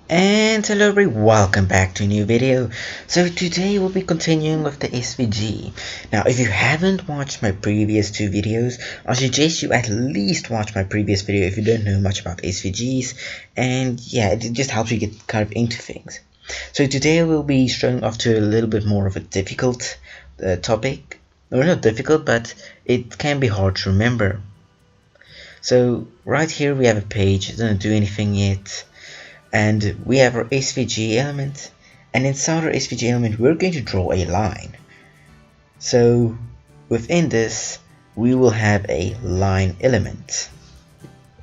And hello everybody, welcome back to a new video. So today we'll be continuing with the SVG. Now if you haven't watched my previous two videos, I suggest you at least watch my previous video if you don't know much about SVGs. And yeah, it just helps you get kind of into things. So today we'll be showing off to a little bit more of a difficult topic. Or not difficult, but it can be hard to remember. So right here we have a page, it doesn't do anything yet. And we have our SVG element, and inside our SVG element we're going to draw a line. So within this we will have a line element.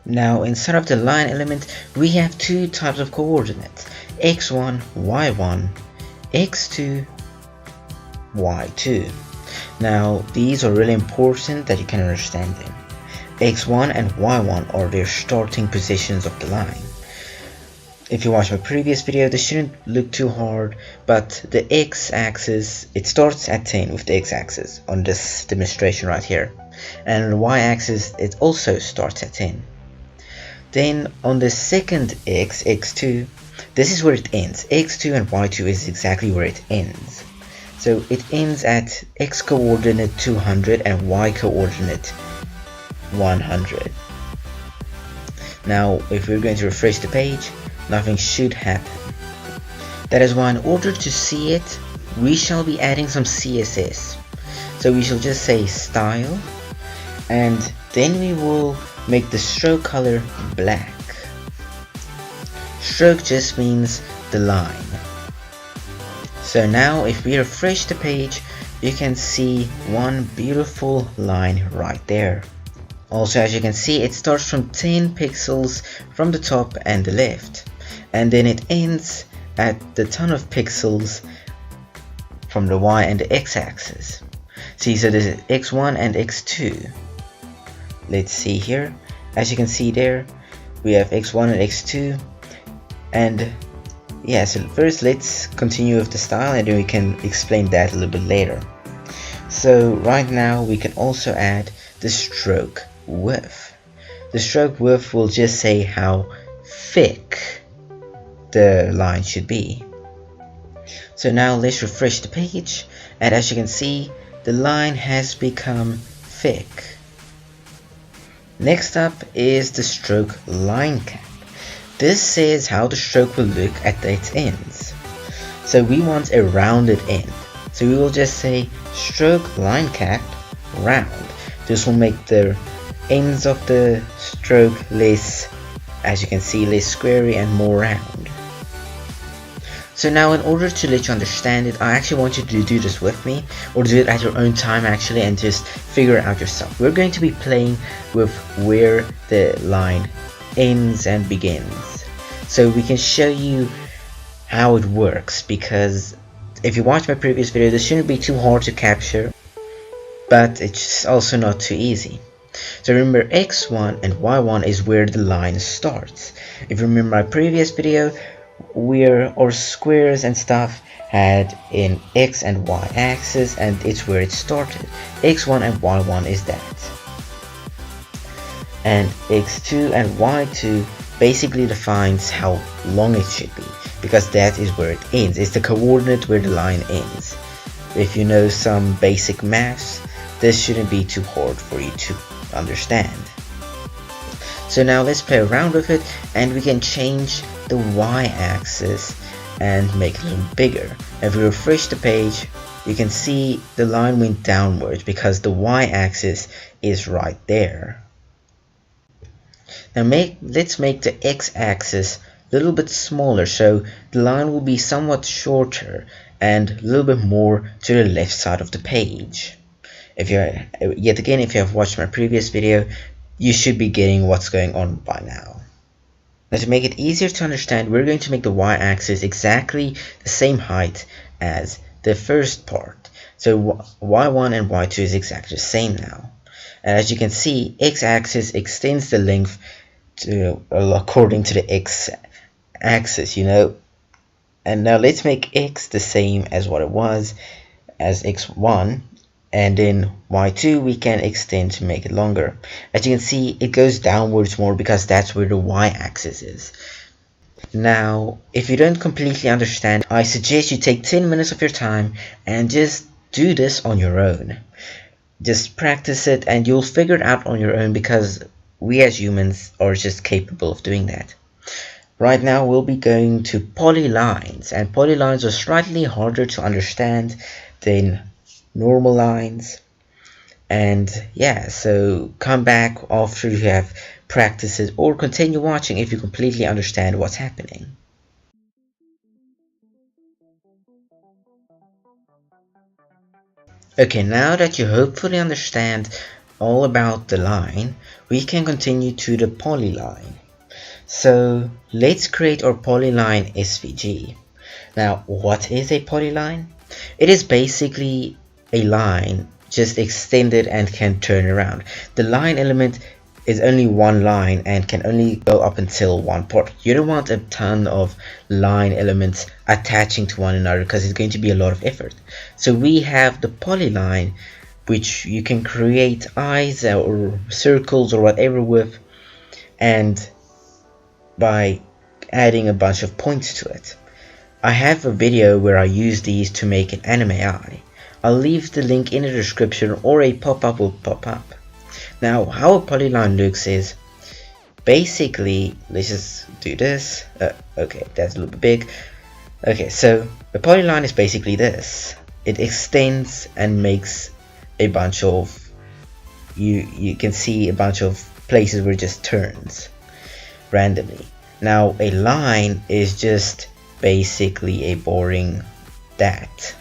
Now inside of the line element we have two types of coordinates, x1, y1, x2, y2. Now these are really important that you can understand them. x1 and y1 are their starting positions of the line. If you watch my previous video, this shouldn't look too hard, but the x-axis, it starts at 10 with the x-axis on this demonstration right here. And on the y-axis, it also starts at 10. Then on the second x, x2, this is where it ends. x2 and y2 is exactly where it ends. So it ends at x coordinate 200 and y coordinate 100. Now, if we're going to refresh the page, nothing should happen. That is why in order to see it, we shall be adding some CSS. So we shall just say style, and then we will make the stroke color black. Stroke just means the line. So now if we refresh the page, you can see one beautiful line right there. Also, as you can see, it starts from 10 pixels from the top and the left, and then it ends at the ton of pixels from the y and the x-axis. See, so this is x1 and x2. Let's see here. As you can see there, we have x1 and x2, and yeah, so first let's continue with the style and then we can explain that a little bit later. So right now we can also add the stroke width. The stroke width will just say how thick the line should be. So now let's refresh the page, and as you can see, the line has become thick. Next up is the stroke line cap. This says how the stroke will look at its ends. So we want a rounded end, so we will just say stroke line cap round. This will make the ends of the stroke less, as you can see, less squarey and more round. So now in order to let you understand it, I actually want you to do this with me, or do it at your own time actually, and just figure it out yourself. We're going to be playing with where the line ends and begins, so we can show you how it works, because if you watch my previous video, this shouldn't be too hard to capture, but it's also not too easy. So remember, x1 and y1 is where the line starts. If you remember my previous video, where our squares and stuff had an x and y axis, and it's where it started. x1 and y1 is that. And x2 and y2 basically defines how long it should be, because that is where it ends. It's the coordinate where the line ends. If you know some basic maths, this shouldn't be too hard for you to understand. So now let's play around with it, and we can change the y-axis and make it a little bigger. If we refresh the page, you can see the line went downwards because the y-axis is right there. Now let's make the x-axis a little bit smaller, so the line will be somewhat shorter and a little bit more to the left side of the page. If you have watched my previous video, you should be getting what's going on by now. Now to make it easier to understand, we're going to make the y-axis exactly the same height as the first part. So y1 and y2 is exactly the same now. And as you can see, x-axis extends the length according to the x-axis, you know. And now let's make x the same as what it was as x1, and then y2 we can extend to make it longer. As you can see, it goes downwards more because that's where the y-axis is. Now, if you don't completely understand, I suggest you take 10 minutes of your time and just do this on your own. Just practice it and you'll figure it out on your own, because we as humans are just capable of doing that. Right now we'll be going to polylines, and polylines are slightly harder to understand than normal lines. And yeah, so come back after you have practiced it, or continue watching if you completely understand what's happening. Okay, now that you hopefully understand all about the line, we can continue to the polyline. So let's create our polyline SVG. Now, what is a polyline? It is basically a line just extended and can turn around. The line element is only one line and can only go up until one part. You don't want a ton of line elements attaching to one another, because it's going to be a lot of effort. So we have the polyline, which you can create eyes or circles or whatever with, and by adding a bunch of points to it. I have a video where I use these to make an anime eye. I'll leave the link in the description, or a pop-up will pop up. Now, how a polyline looks is basically, let's just do this. Okay, that's a little bit big. Okay, so the polyline is basically this. It extends and makes a bunch of, you can see a bunch of places where it just turns randomly. Now, a line is just basically a boring dot,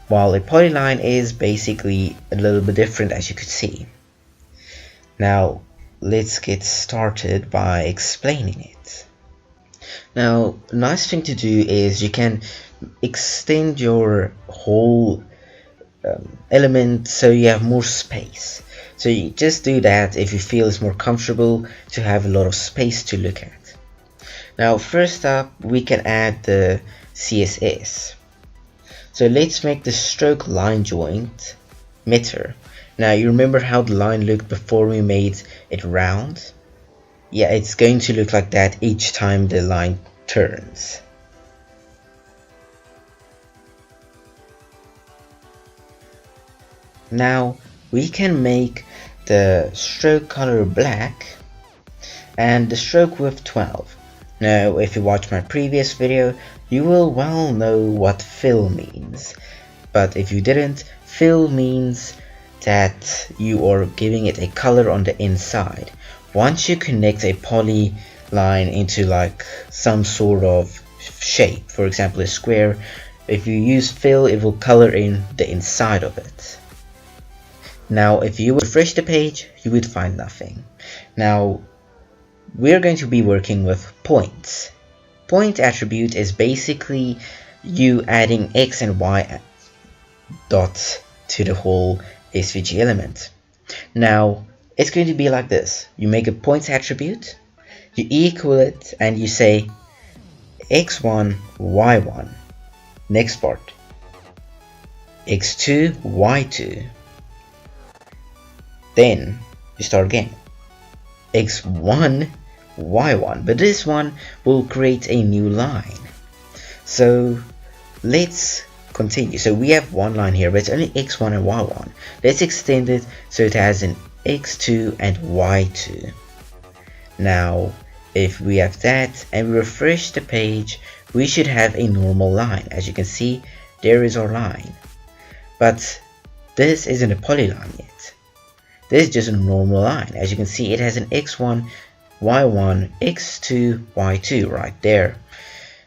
while a polyline is basically a little bit different, as you could see. Now let's get started by explaining it. Now, a nice thing to do is you can extend your whole element so you have more space. So you just do that if you feel it's more comfortable to have a lot of space to look at. Now, first up, we can add the CSS. So let's make the stroke line joint meter. Now, you remember how the line looked before we made it round? Yeah, it's going to look like that each time the line turns. Now we can make the stroke color black and the stroke width 12. Now, if you watch my previous video, you will well know what fill means. But if you didn't, fill means that you are giving it a color on the inside. Once you connect a polyline into like some sort of shape, for example a square, if you use fill, it will color in the inside of it. Now, if you would refresh the page, you would find nothing. Now, we're going to be working with points. Point attribute is basically you adding x and y dots to the whole SVG element. Now, it's going to be like this. You make a points attribute, you equal it, and you say x1, y1. Next part, x2, y2. Then you start again, x1, y1, but this one will create a new line. So let's continue. So we have one line here, but it's only x1 and y1. Let's extend it so it has an x2 and y2. Now, if we have that and we refresh the page, we should have a normal line. As you can see, there is our line. But this isn't a polyline yet. This is just a normal line. As you can see, it has an x1, y1, x2, y2 right there.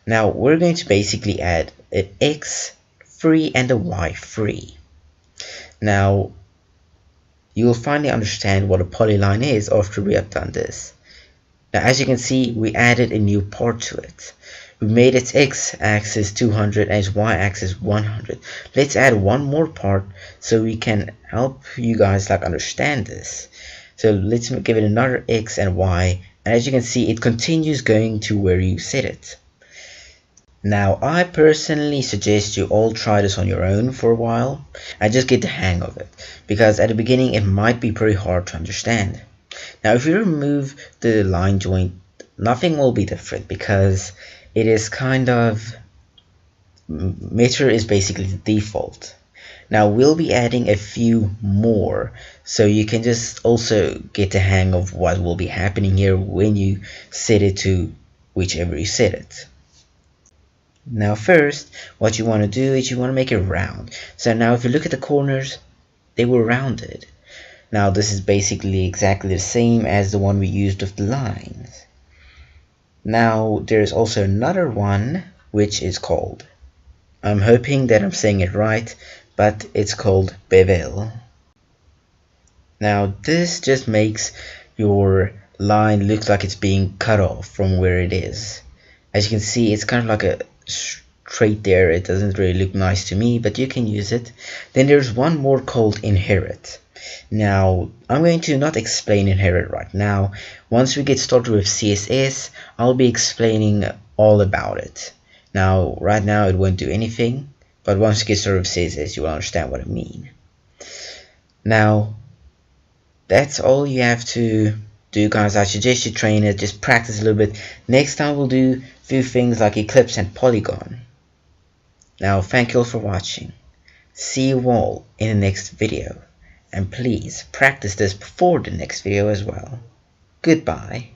Now we're going to basically add an x free and a y free. Now you will finally understand what a polyline is after we have done this. Now, as you can see, we added a new part to it. We made its x-axis 200 and its y-axis 100. Let's add one more part so we can help you guys like understand this. So let's give it another x and y, and as you can see, it continues going to where you set it. Now, I personally suggest you all try this on your own for a while and just get the hang of it, because at the beginning it might be pretty hard to understand. Now, if you remove the line joint nothing will be different because it is kind of, meter is basically the default. Now we'll be adding a few more, so you can just also get the hang of what will be happening here when you set it to whichever you set it. Now first, what you want to do is you want to make it round. So now if you look at the corners, they were rounded. Now this is basically exactly the same as the one we used with the lines. Now there's also another one which is called, I'm hoping that I'm saying it right, but it's called Bevel. Now this just makes your line look like it's being cut off from where it is. As you can see, it's kind of like a straight there. It doesn't really look nice to me, but you can use it. Then there's one more called Inherit. Now I'm going to not explain Inherit right now. Once we get started with CSS, I'll be explaining all about it. Now right now it won't do anything, but once you get started with CSS, you will understand what I mean. Now that's all you have to do, guys. I suggest you train it, just practice a little bit. Next time we'll do a few things like Eclipse and Polygon. Now thank you all for watching. See you all in the next video, and please practice this before the next video as well. Goodbye.